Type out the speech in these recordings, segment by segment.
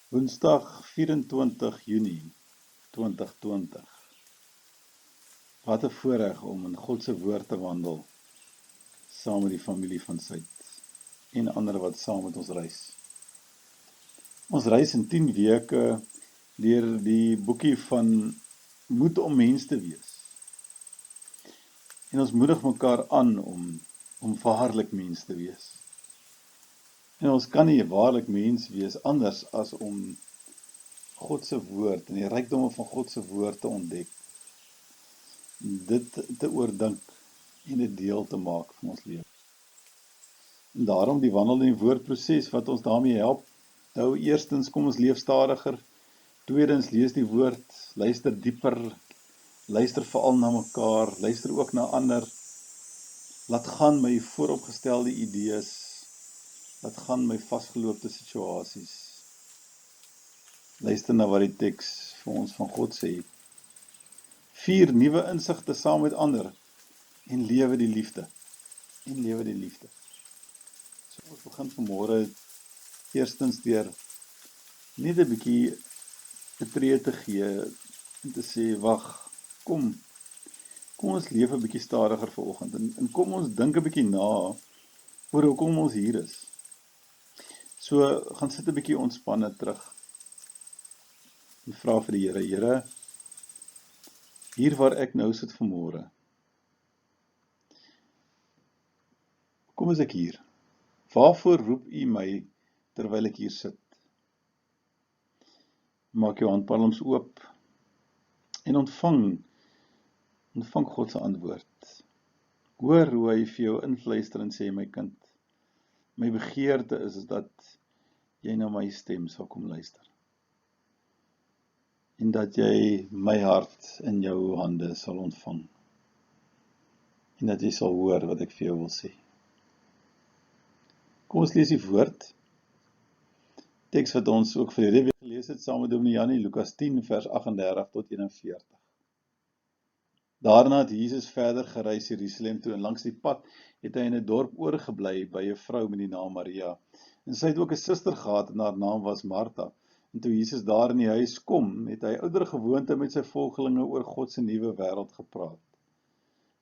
Woensdag 24 Junie 2020. Wat 'n voorreg om in God se woord te wandel saam met die familie van Suid en ander wat saam met ons reis. Ons reis in 10 weke deur die boekie van Moed om mens te wees. En ons moedig mekaar aan om waarlik mens te wees. En ons kan nie waarlik mens wees anders as om God se woord en die rykdomme van God se woord te ontdek. Dit te oordink en dit deel te maak van ons lewe. En daarom die wandel in die woordproses wat ons daarmee help. Nou eerstens kom ons leef stadiger. Tweedens lees die woord, luister dieper, luister veral na mekaar, luister ook na ander. Laat gaan my vooropgestelde idees, laat gaan my vasgeloopte situasies. Luister na wat die teks vir ons van God sê. 4 nuwe insigte saam met ander en lewe die liefde. En lewe die liefde. So ons begin vanmôre eerstens deur net 'n bietjie 'n tree te gee en te sê wag, kom ons leef 'n bietjie stadiger vanoggend en kom ons dink 'n bietjie na oor hoekom ons hier is. So gaan sit 'n bietjie ontspanne terug en vra vir die Here, hier waar ek nou sit vanmôre. Kom is ek hier? Waarvoor roep U my terwyl ek hier sit? Maak jou handpalms oop en ontvang God se antwoord. Hoor hoe hy vir jou influister en sê, my kind, my begeerte is dat jy na my stem sal kom luister. En dat jy my hart in jou hande sal ontvang. En dat jy sal hoor wat ek vir jou wil sê. Kom ons lees die woord. Teks wat ons ook verlede week gelees het saam met Dominee Janie, Lukas 10 vers 38 tot 41. Daarna het Jesus verder gereis Jerusalem toe en langs die pad het hy in 'n dorp oorgebly by 'n vrou met die naam Maria. En sy het ook 'n suster gehad en haar naam was Martha. En toe Jesus daar in die huis kom, het hy ouer gewoonte met sy volgelinge oor God se nuwe wêreld gepraat.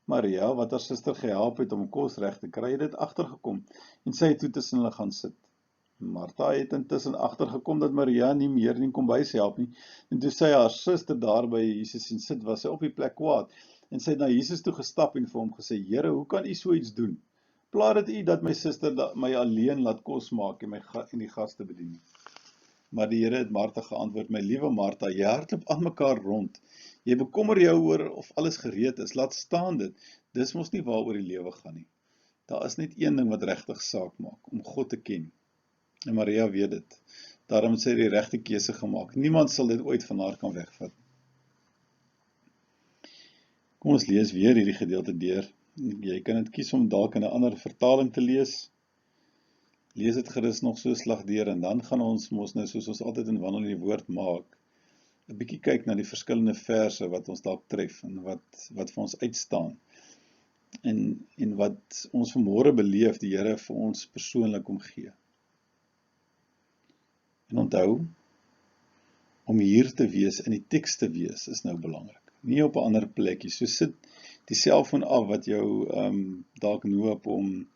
Maria, wat haar suster gehelp het om kos reg te kry, het dit agtergekom en sy het toe tussen hulle gaan sit. Martha het intussen agtergekom dat Maria nie meer in die kombuis help nie. En toe sy haar suster daar by Jesus sien sit, was sy op die plek kwaad. En sy het na Jesus toe gestap en vir hom gesê, Here, hoe kan U so iets doen? Plaat dit U dat my suster my alleen laat kos maak en die gaste bedien nie. Maar die Here het Martha geantwoord, my liewe Martha, jy hardloop aan mekaar rond. Jy bekommer jou oor of alles gereed is. Laat staan dit. Dis mos nie waaroor die lewe gaan nie. Daar is net een ding wat regtig saak maak, om God te ken. En Maria weet dit. Daarom het sy die regte keuse gemaak. Niemand sal dit ooit van haar kan wegvat. Kom ons lees weer hierdie gedeelte deur. Jy kan dit kies om dalk in 'n ander vertaling te lees. Lees dit gerus nog so slag deur en dan gaan ons mos nou soos ons altyd in wandel in die woord maak, 'n bietjie kyk na die verskillende verse wat ons dalk tref en wat vir ons uitstaan. En wat ons vanmôre beleef die Here vir ons persoonlik kom gee. En onthou, om hier te wees, in die teks te wees, is nou belangrik. Nie op 'n ander plekkie. So sit die selfoon af wat jou dalk noop om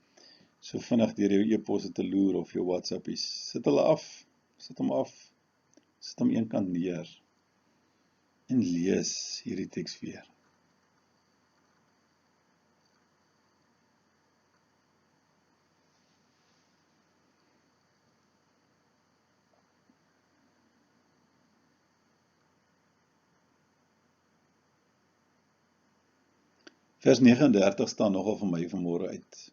so vinnig deur jou e-posse te loer of jou WhatsAppies. Sit hulle af, sit hom af, sit hom eenkant neer en lees hierdie teks weer. Vers 39 staan nogal vir my vanmôre uit.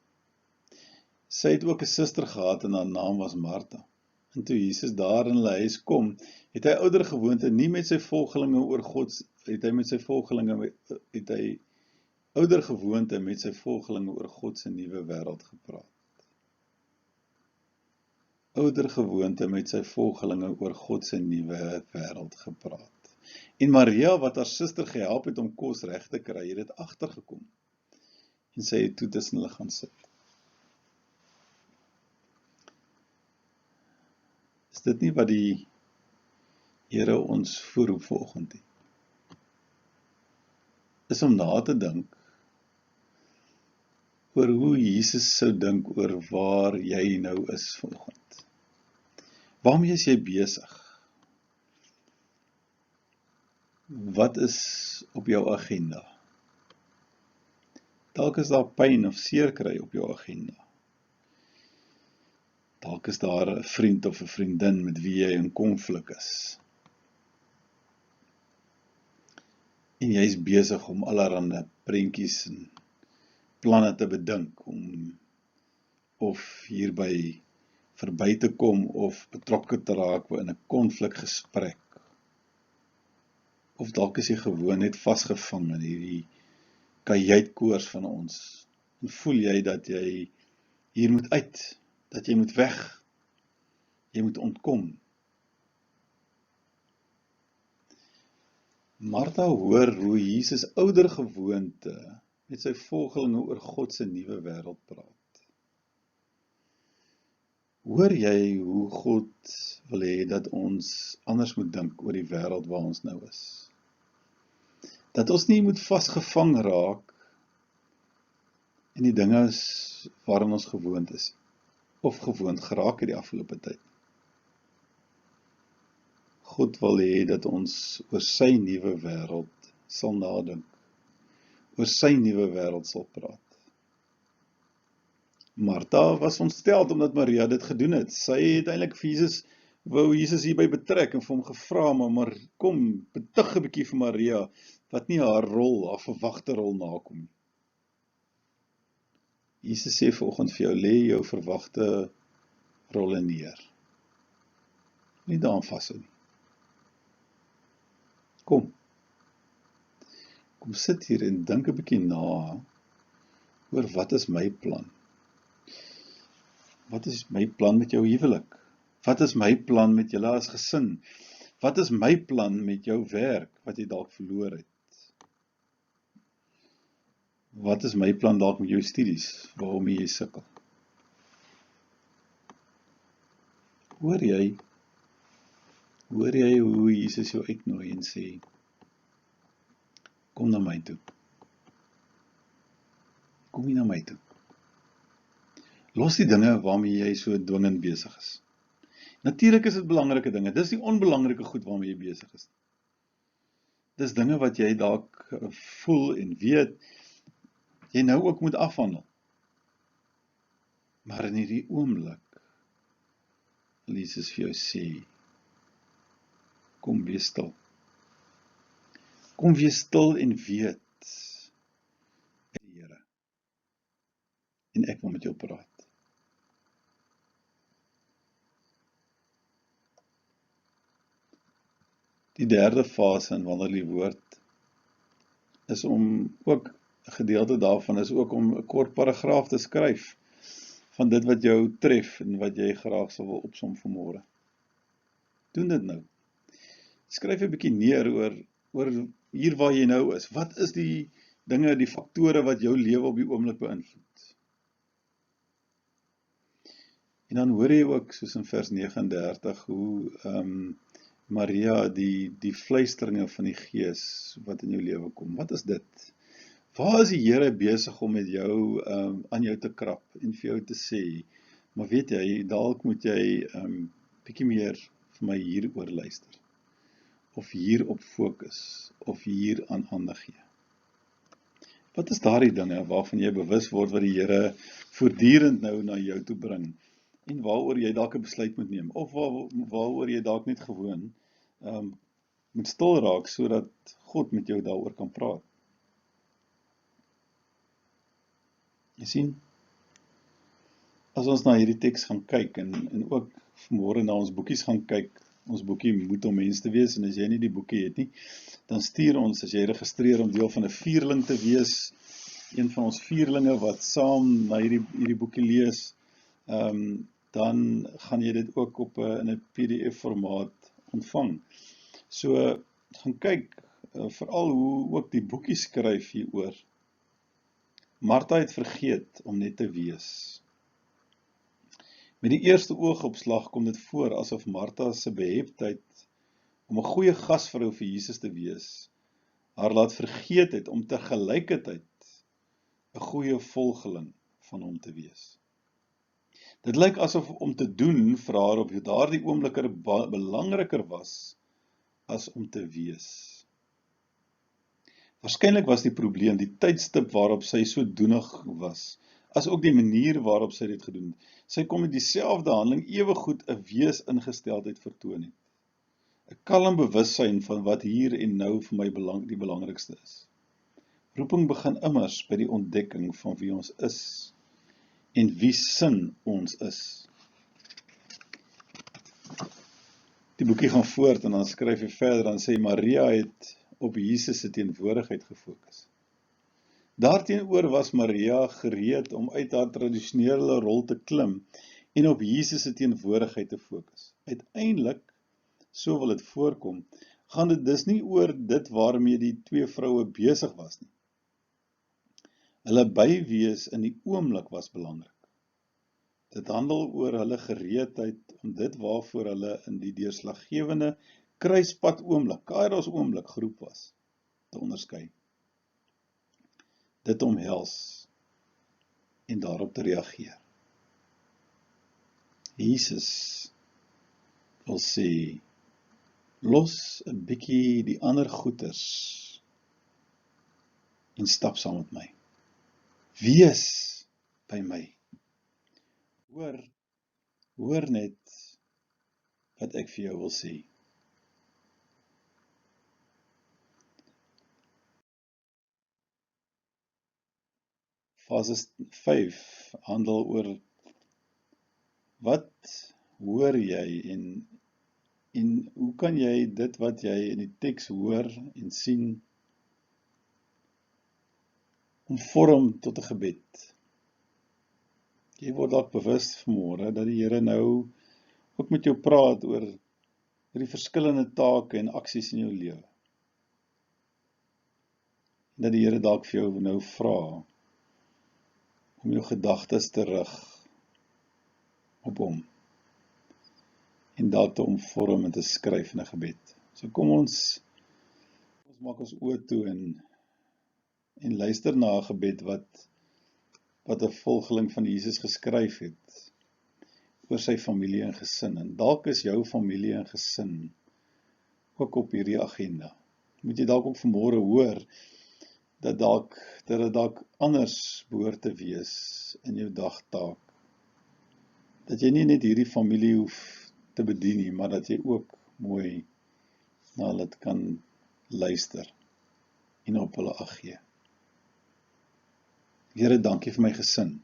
Sy het ook 'n suster gehad en haar naam was Martha. En toe Jesus daar in hulle huis kom, het hy ouer gewoonte nie met sy volgelinge oor God, het hy ouer gewoonte met sy volgelinge oor God se nuwe wêreld gepraat. Ouer gewoonte met sy volgelinge oor God se nuwe wêreld gepraat. En Maria, wat haar suster gehelp het om kos reg te kry, het dit agtergekom. En sy het toe tussen hulle gaan sit. Is dit nie wat die Here, ons voorroep vanoggend is om na te dink oor hoe Jesus sou dink oor waar jy nou is vanoggend. Waarmee is jy besig? Wat is op jou agenda? Dalk is daar pyn of seer kry op jou agenda. Dalk is daar 'n vriend of 'n vriendin met wie jy in konflik is. En jy is besig om allerhande prentjies en planne te bedink om of hierby verby te kom of betrokke te raak in 'n konflikgesprek. Of dalk is jy gewoon net vasgevang in hierdie kajuitkoors van ons. En voel jy dat jy hier moet uit, dat jy moet weg, jy moet ontkom. Martha hoor hoe Jesus ouer gewoonte met sy volgelinge oor God se nuwe wêreld praat. Hoor jy hoe God wil hê dat ons anders moet dink oor die wêreld waar ons nou is? Dat ons nie moet vasgevang raak in die dinge waarin ons gewoond is, of gewoond geraak het die afgelope tyd. God wil hê dat ons oor sy nuwe wêreld sal nadink, oor sy nuwe wêreld sal praat. Martha was ontsteld omdat Maria dit gedoen het. Sy het eintlik vir Jesus, wou Jesus hierby betrek en vir hom gevra, maar kom, betug 'n bietjie vir Maria, wat nie haar rol, haar verwagte rol nakom nie. Jesus sê vanoggend vir jou, lê jou verwagte rolle neer. Nie daaraan vashou nie. Kom sit hier en dink 'n bietjie na oor wat is my plan? Wat is my plan met jou huwelik? Wat is my plan met julle as gesin? Wat is my plan met jou werk, wat jy dalk verloor het? Wat is my plan dalk met jou studies, waarmee jy sukkel? Hoor jy hoe Jesus jou uitnooi en sê, kom na my toe. Kom nie na my toe. Los die dinge waarmee jy so dwingend besig is. Natuurlik is dit belangrike dinge, dis die onbelangrike goed waarmee jy besig is. Dis dinge wat jy dalk voel en weet, jy nou ook moet afhandel. Maar in hierdie oomblik, wil Jesus vir jou sê, kom wees stil. Kom wees stil en weet, die Here, en ek wil met jou praat. Die derde fase in wandel die woord, is om ook, 'n gedeelte daarvan is ook om 'n kort paragraaf te skryf, van dit wat jou tref, en wat jy graag sal wil opsom vanmôre. Doen dit nou. Skryf 'n bietjie neer oor hier waar jy nou is. Wat is die dinge, die faktore wat jou lewe op die oomblik beïnvloed? En dan hoor jy ook, soos in vers 39, hoe Maria, die fluisteringe van die Gees wat in jou lewe kom. Wat is dit? Waar is die Here besig om met jou aan jou te krap en vir jou te sê, maar weet jy, dalk moet jy bietjie meer vir my hieroor luister, of hierop fokus, of hier aan aandag gee. Wat is daardie dinge waarvan jy bewus word wat die Here voortdurend nou na jou toe bring, en waaroor jy dalk 'n besluit moet neem, of waaroor jy dalk net gewoon moet stil raak, sodat God met jou daaroor kan praat. Jy sien, as ons na hierdie teks gaan kyk, en ook vanmôre na ons boekies gaan kyk, ons boekie moet om mens te wees, en as jy nie die boekie het nie, dan stuur ons, as jy registreer om deel van 'n vierling te wees, een van ons vierlinge wat saam na hierdie boekie lees, dan gaan jy dit ook in 'n PDF formaat ontvang. So, gaan kyk, veral hoe ook die boekie skryf hieroor. Martha het vergeet om net te wees. Met die eerste oogopslag kom dit voor asof Martha se beheptheid om 'n goeie gasvrou vir Jesus te wees, haar laat vergeet het om tegelijkertyd 'n goeie volgeling van hom te wees. Dit lyk asof om te doen vir haar op daardie oomblik belangriker was as om te wees. Waarskynlik was die probleem die tydstip waarop sy so doenig was, as ook die manier waarop sy dit gedoen het. Sy kon met dieselfde handeling ewegoed 'n weesingesteldheid vertoon het. 'n kalm bewussyn van wat hier en nou vir my die belangrikste is. Roeping begin immers by die ontdekking van wie ons is en wie sin ons is. Die boekie gaan voort en dan skryf hy verder, dan sê Maria het op Jesus se teenwoordigheid gefokus. Daarteenoor was Maria gereed om uit haar tradisionele rol te klim en op Jesus se teenwoordigheid te fokus. Uiteindelik, so wil dit voorkom, gaan dit dus nie oor dit waarmee die twee vroue besig was nie. Hulle bywees in die oomblik was belangrik. Dit handel oor hulle gereedheid om dit waarvoor hulle in die deurslaggewende kruispad oomblik, Kairos oomblik geroep was, te onderskei. Dit omhels en daarop te reageer. Jesus wil sê, los 'n bietjie die ander goeters en stap saam met my. Wees by my. Hoor net wat ek vir jou wil sê. Fase 5 handel oor wat hoor jy en hoe kan jy dit wat jy in die teks hoor en sien omvorm tot 'n gebed. Jy word dalk bewus vanmôre dat die Here nou ook met jou praat oor die verskillende take en aksies in jou lewe. En dat die Here dalk vir jou nou vra om jou gedagtes te rig op hom en dat te omvorm en te skryf in 'n gebed. So kom ons maak ons oë toe en luister na 'n gebed wat 'n volgeling van Jesus geskryf het oor sy familie en gesin. En dalk is jou familie en gesin ook op hierdie agenda. Moet jy dalk ook vanmôre hoor dat dit dalk anders behoort te wees in jou dagtaak. Dat jy nie net hierdie familie hoef te bedien nie, maar dat jy ook mooi na hulle kan luister en op hulle ag gee. Here, dankie vir my gesin.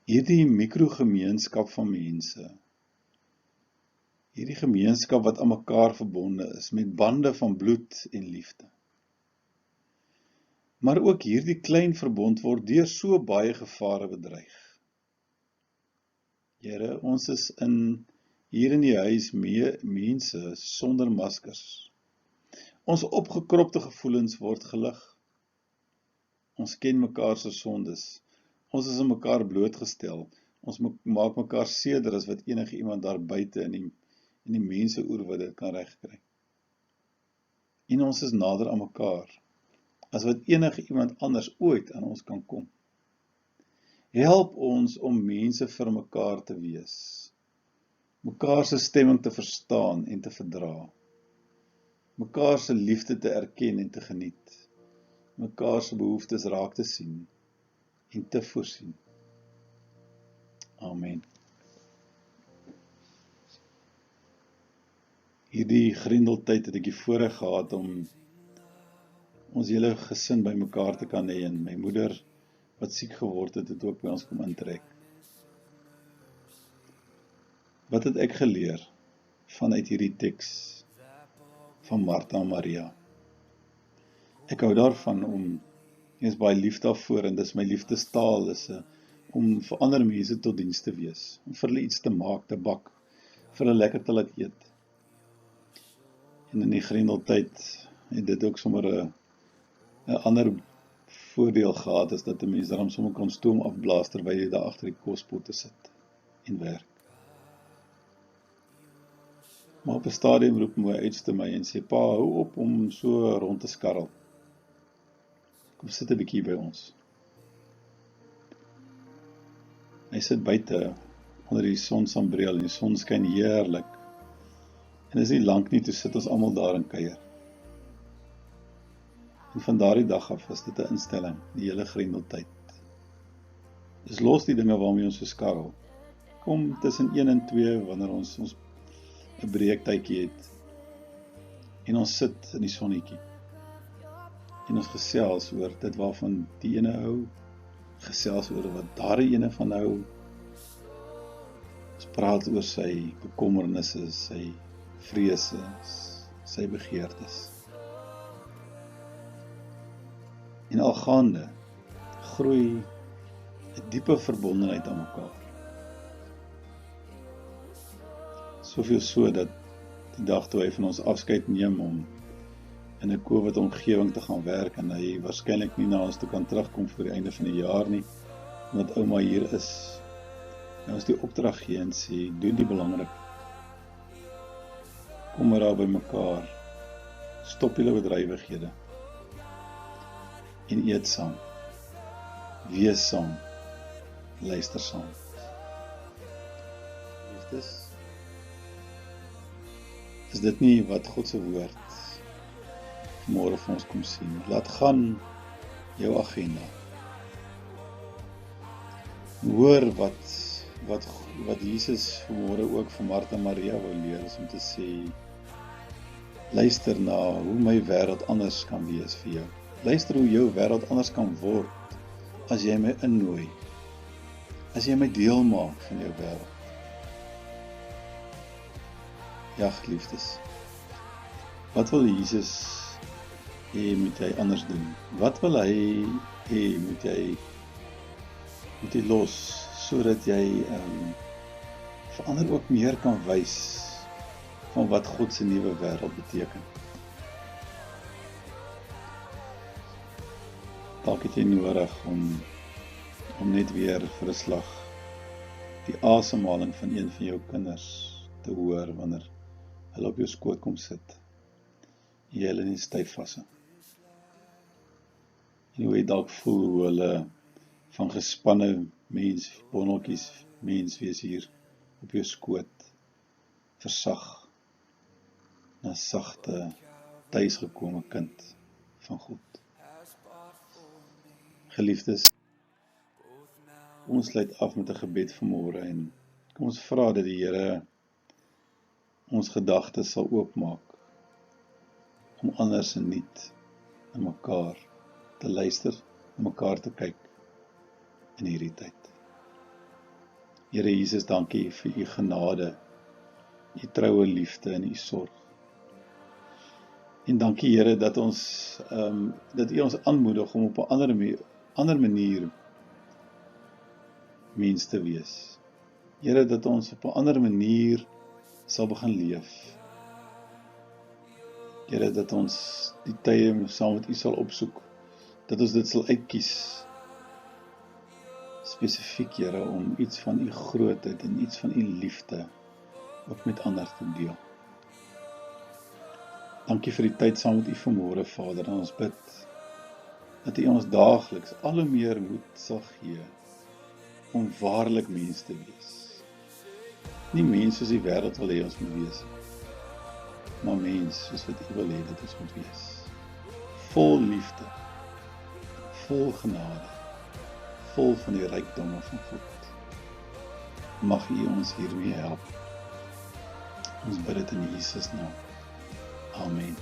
Hierdie mikrogemeenskap van mense, hierdie gemeenskap wat aan mekaar verbonde is, met bande van bloed en liefde. Maar ook hierdie klein verbond word deur so baie gevare bedreig. Here, ons is hier in die huis mense sonder maskers. Ons opgekropte gevoelens word gelig. Ons ken mekaar se sondes. Ons is aan mekaar blootgestel. Ons maak mekaar seerder as wat enige iemand daar buite in die mense oorwid dit kan regkry. En ons is nader aan mekaar as wat enige iemand anders ooit aan ons kan kom. Help ons om mense vir mekaar te wees. Mekaar se stemming te verstaan en te verdra. Mekaar se liefde te erken en te geniet. Mekaar se behoeftes raak te sien en te voorsien. Amen. Hierdie grendeltyd het ek die voorreg gehad om ons hele gesin by mekaar te kan hê en my moeder wat siek geword het ook by ons kom intrek. Wat het ek geleer vanuit hierdie teks van Martha en Maria? Ek hou daarvan om, ek is baie lief daarvoor en dis my liefdestaal is om vir ander mense tot diens te wees, om vir hulle iets te maak, te bak, vir hulle lekker te laat eet. En in die grendeltyd het dit ook sommer 'n ander voordeel gehad, is dat 'n mens daarom sommer kan stoom afblaas terwyl jy daar agter die kospotte sit en werk. Maar op 'n stadium roep my oudste my en sê, pa, hou op om so rond te skarrel. Kom sit 'n bietjie by ons. Hy sit buite onder die sonsambreel en die son skyn heerlik. En is nie lank nie, toe sit ons almal daar in kuier. En van daardie dag af is dit 'n instelling, die hele Grendeltyd. Dis los die dinge waarmee ons so skarrel. Kom tussen 1 en 2 wanneer ons 'n breektydjie het. En ons sit in die sonnetjie. En ons gesels oor dit waarvan die ene hou, gesels oor wat daardie ene van hou. Ons praat oor sy bekommernisse, sy vrese, sy begeertes. En algaande groei 'n diepe verbondenheid aan mekaar. Soveel so dat die dag toe hy van ons afskeid neem om in 'n COVID-omgewing te gaan werk en hy waarskynlik nie na ons toe kan terugkom voor die einde van die jaar nie, omdat ouma hier is, en ons die opdrag gee en sê, doen die belangrik. Kom maar daar by mekaar, stop julle bedrywighede en eet saam, wees saam, luister saam. Liefdes, is dit nie wat God se woord vanmôre vir ons kom sien? Laat gaan jou agenda. Hoor wat Jesus vanmôre ook vir Martha en Maria wou leer, is om te sê, luister na hoe my wêreld anders kan wees vir jou. Luister hoe jou wêreld anders kan word as jy my innooi, as jy my deel maak van jou wêreld. Ja, geliefdes, wat wil Jesus hê moet jy anders doen? Wat wil hy hê moet jy los, sodat jy vir ander ook meer kan wys van wat God se nuwe wêreld beteken? Dalk het jy nodig om net weer vir 'n slag die asemhaling van een van jou kinders te hoor wanneer hulle op jou skoot kom sit en jy hulle nie styf vashou. En hoe jy dalk voel hoe hulle van gespanne menswees hier op jou skoot versag na sagte, tuisgekome kind van God. Geliefdes, kom ons sluit af met 'n gebed vanmôre en kom ons vra dat die Here ons gedagtes sal oopmaak om anders en nuut na mekaar te luister, na mekaar te kyk in hierdie tyd. Here Jesus, dankie vir u genade, u troue liefde en u sorg. En dankie Here dat dat u ons aanmoedig om op 'n ander manier mens te wees. Here, dat ons op 'n ander manier sal begin leef. Here, dat ons die tye saam met u sal opsoek, dat ons dit sal uitkies, spesifiek Here, om iets van u grootheid en iets van u liefde ook met ander te deel. Dankie vir die tyd saam met u vanmôre, Vader, en ons bid dat u ons daagliks al hoe meer moed sal gee om waarlik mens te wees. Nie mens soos die wêreld wil hê ons moet wees, maar mens soos wat u wil hê dat ons moet wees. Vol liefde, vol genade, vol van die rykdomme van God. Mag u ons hiermee help. Ons bid dit in Jesus naam. Amen.